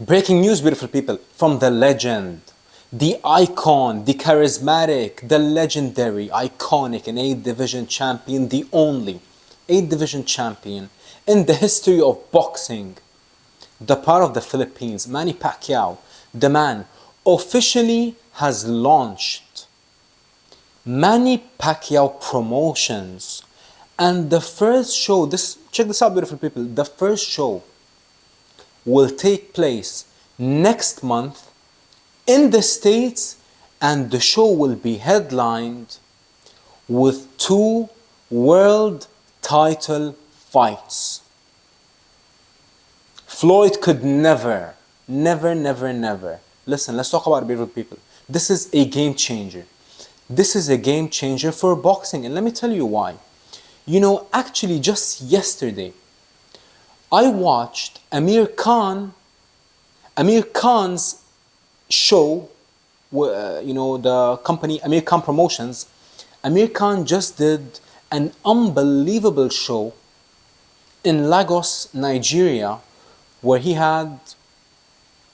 Breaking news, beautiful people, from the legend, the icon, the charismatic, the legendary, iconic and 8th division champion, the only 8th division champion in the history of boxing, the part of the Philippines, Manny Pacquiao, the man, officially has launched Manny Pacquiao Promotions. And the first show, check this out, beautiful people, the first show will take place next month in the States, and the show will be headlined with 2 world title fights. Floyd could never, listen, let's talk about it, beautiful people. This is a game changer. This is a game changer for boxing, and let me tell you why. You know, actually just yesterday, I watched Amir Khan's show, the company Amir Khan Promotions. Amir Khan just did an unbelievable show in Lagos, Nigeria, where he had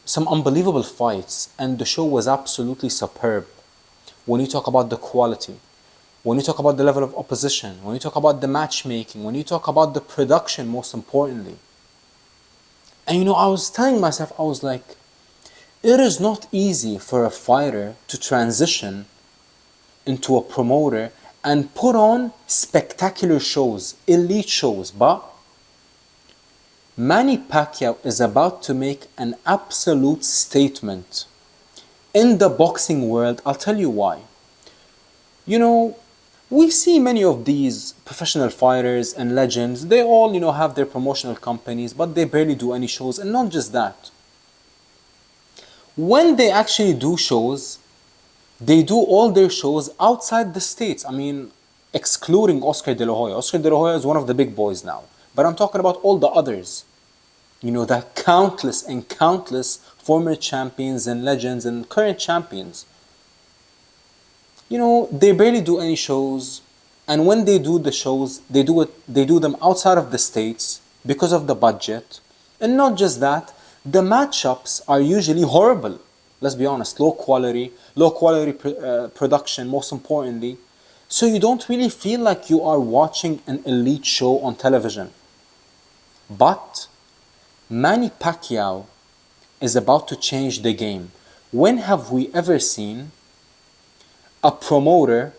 some unbelievable fights, and the show was absolutely superb. When you talk about the quality, when you talk about the level of opposition, when you talk about the matchmaking, when you talk about the production, most importantly. And you know, I was telling myself, I was like, it is not easy for a fighter to transition into a promoter and put on spectacular shows, elite shows. But Manny Pacquiao is about to make an absolute statement in the boxing world. I'll tell you why. You know, we see many of these professional fighters and legends, they all, have their promotional companies, but they barely do any shows. And not just that. When they actually do shows, they do all their shows outside the States. I mean, excluding Oscar De La Hoya. Oscar De La Hoya is one of the big boys now. But I'm talking about all the others. You know, the countless and countless former champions and legends and current champions. You know, they barely do any shows, and when they do the shows, they do them outside of the States because of the budget. And not just that, the matchups are usually horrible. Let's be honest, low quality production, most importantly. So you don't really feel like you are watching an elite show on television. But Manny Pacquiao is about to change the game. When have we ever seen a promoter,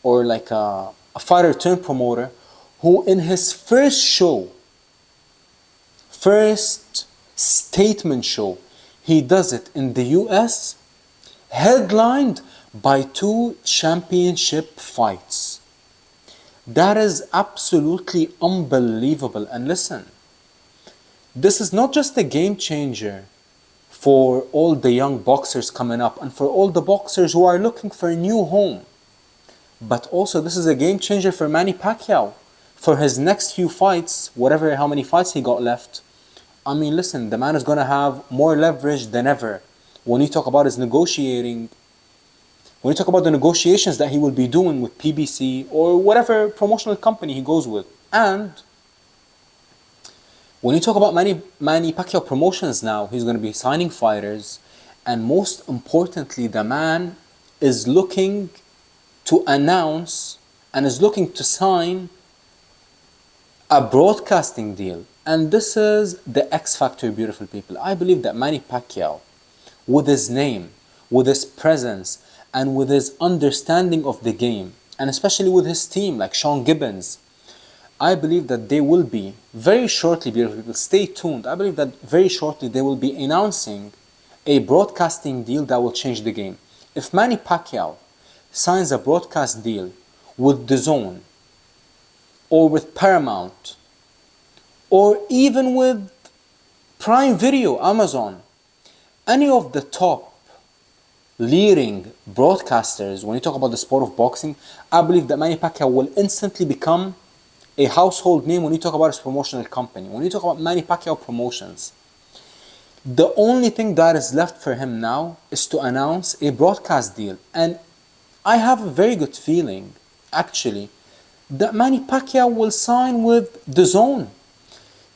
or like a fighter turned promoter, who in his first statement show, he does it in the US, headlined by 2 championship fights? That is absolutely unbelievable. And listen, this is not just a game changer for all the young boxers coming up and for all the boxers who are looking for a new home, but also this is a game changer for Manny Pacquiao for his next few fights, how many fights he got left. I mean, listen, the man is going to have more leverage than ever when you talk about his negotiating, when you talk about the negotiations that he will be doing with PBC or whatever promotional company he goes with. And when you talk about Manny Pacquiao Promotions now, he's going to be signing fighters. And most importantly, the man is looking to announce and is looking to sign a broadcasting deal. And this is the X factor, beautiful people. I believe that Manny Pacquiao, with his name, with his presence, and with his understanding of the game, and especially with his team like Sean Gibbons, I believe that they will be very shortly, beautiful people, stay tuned. I believe that very shortly they will be announcing a broadcasting deal that will change the game. If Manny Pacquiao signs a broadcast deal with DAZN or with Paramount or even with Prime Video, Amazon, any of the top leading broadcasters, when you talk about the sport of boxing, I believe that Manny Pacquiao will instantly become a household name when you talk about his promotional company. When you talk about Manny Pacquiao Promotions, the only thing that is left for him now is to announce a broadcast deal. And I have a very good feeling, actually, that Manny Pacquiao will sign with DAZN.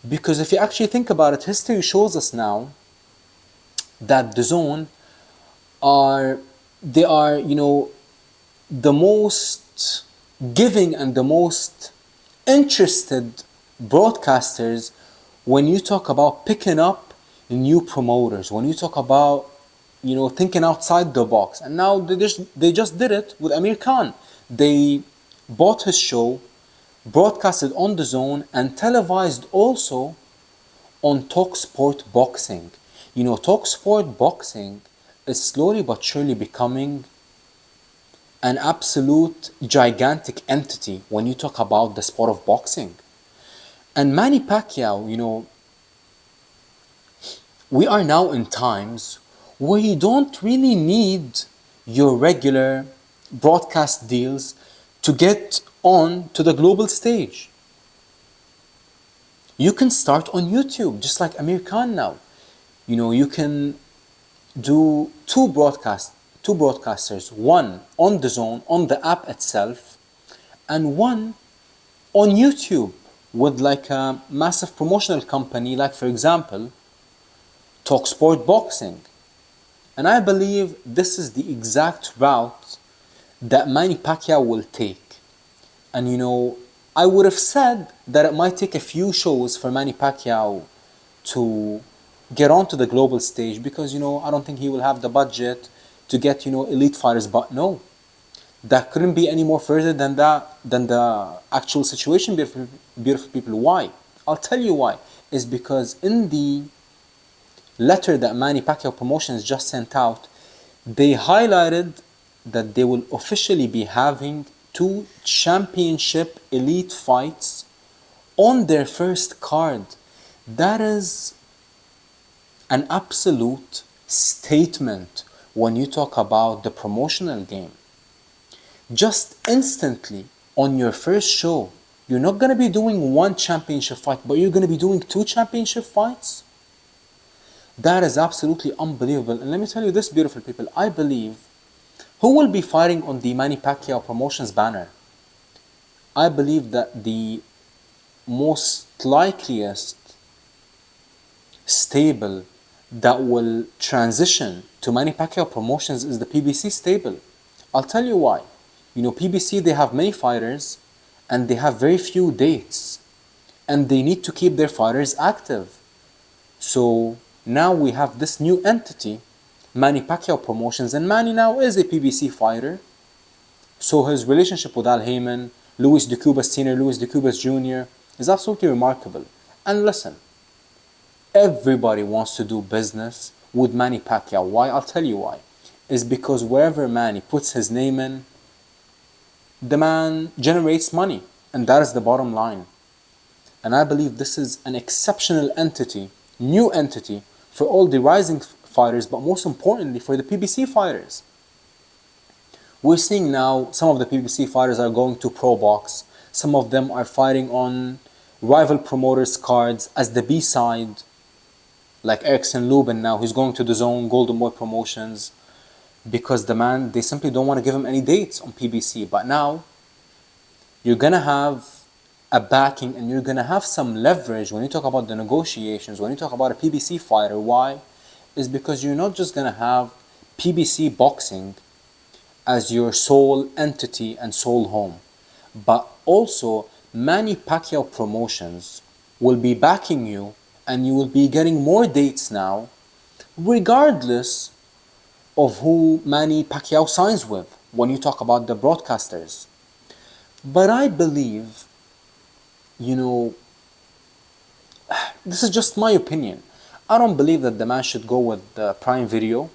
Because if you actually think about it, history shows us now that the zone are, they are, the most giving and the most interested broadcasters when you talk about picking up new promoters, when you talk about, thinking outside the box. And now they just did it with Amir Khan. They bought his show, broadcasted on the zone, and televised also on TalkSport Boxing. TalkSport Boxing is slowly but surely becoming an absolute gigantic entity when you talk about the sport of boxing. And Manny Pacquiao, we are now in times where you don't really need your regular broadcast deals to get on to the global stage. You can start on YouTube, just like Amir Khan now. You can do two broadcasters, one on the zone, on the app itself, and one on YouTube with like a massive promotional company, like for example, TalkSport Boxing. And I believe this is the exact route that Manny Pacquiao will take. And I would have said that it might take a few shows for Manny Pacquiao to get onto the global stage, because I don't think he will have the budget to get elite fighters. But no, that couldn't be any more further than the actual situation, beautiful people. Why? I'll tell you why. Is because in the letter that Manny Pacquiao Promotions just sent out, they highlighted that they will officially be having 2 championship elite fights on their first card. That is an absolute statement when you talk about the promotional game. Just instantly on your first show, you're not going to be doing 1 championship fight, but you're going to be doing 2 championship fights. That is absolutely unbelievable. And let me tell you this, beautiful people, I believe, who will be fighting on the Manny Pacquiao Promotions banner? I believe that the most likeliest stable that will transition to Manny Pacquiao Promotions is the PBC stable. I'll tell you why. PBC, they have many fighters and they have very few dates, and they need to keep their fighters active. So now we have this new entity, Manny Pacquiao Promotions, and Manny now is a PBC fighter. So his relationship with Al Heyman, Louis DeCubas Sr., Louis DeCubas Jr. is absolutely remarkable. And listen, everybody wants to do business with Manny Pacquiao. Why? I'll tell you why. Is because wherever Manny puts his name in, the man generates money. And that is the bottom line. And I believe this is an exceptional entity, new entity, for all the rising fighters, but most importantly for the PBC fighters. We're seeing now some of the PBC fighters are going to Pro Box. Some of them are fighting on rival promoters' cards as the B-side, like Erickson Lubin now, who's going to the Zone, Golden Boy Promotions, because the man, they simply don't want to give him any dates on PBC. But now, you're going to have a backing and you're going to have some leverage when you talk about the negotiations, when you talk about a PBC fighter. Why? Is because you're not just going to have PBC Boxing as your sole entity and sole home, but also Manny Pacquiao Promotions will be backing you, and you will be getting more dates now, regardless of who Manny Pacquiao signs with when you talk about the broadcasters. But I believe, this is just my opinion. I don't believe that the man should go with the Prime Video,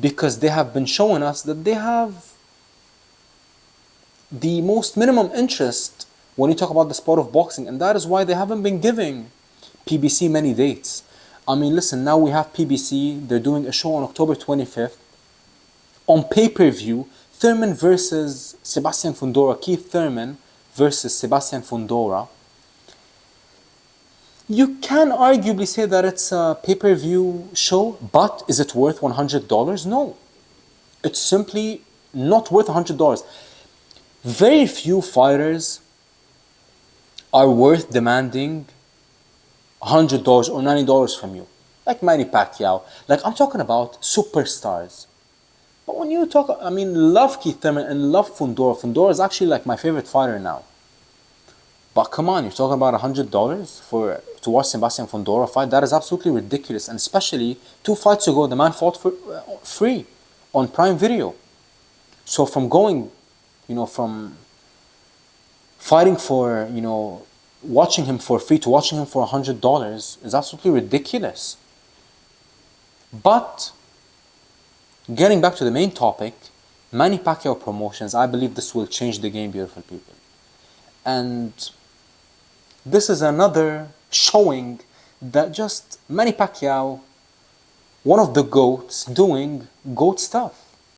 because they have been showing us that they have the most minimum interest when you talk about the sport of boxing, and that is why they haven't been giving PBC many dates. I mean, listen, now we have PBC, they're doing a show on October 25th. On pay-per-view, Thurman versus Sebastian Fundora, Keith Thurman versus Sebastian Fundora. You can arguably say that it's a pay-per-view show, but is it worth $100? No. It's simply not worth $100. Very few fighters are worth demanding $100 or $90 from you. like Manny Pacquiao. Like I'm talking about superstars. But when you talk, I mean, love Keith Thurman and love Fundora. Fundora is actually like my favorite fighter now. But come on, you're talking about $100 for to watch Sebastian Fundora fight? That is absolutely ridiculous. And especially 2 fights ago, the man fought for free on Prime Video. So from going, from fighting for, watching him for free to watching him for $100 is absolutely ridiculous. But getting back to the main topic, Manny Pacquiao Promotions, I believe this will change the game, beautiful people. And this is another showing that just Manny Pacquiao, one of the GOATs, doing GOAT stuff.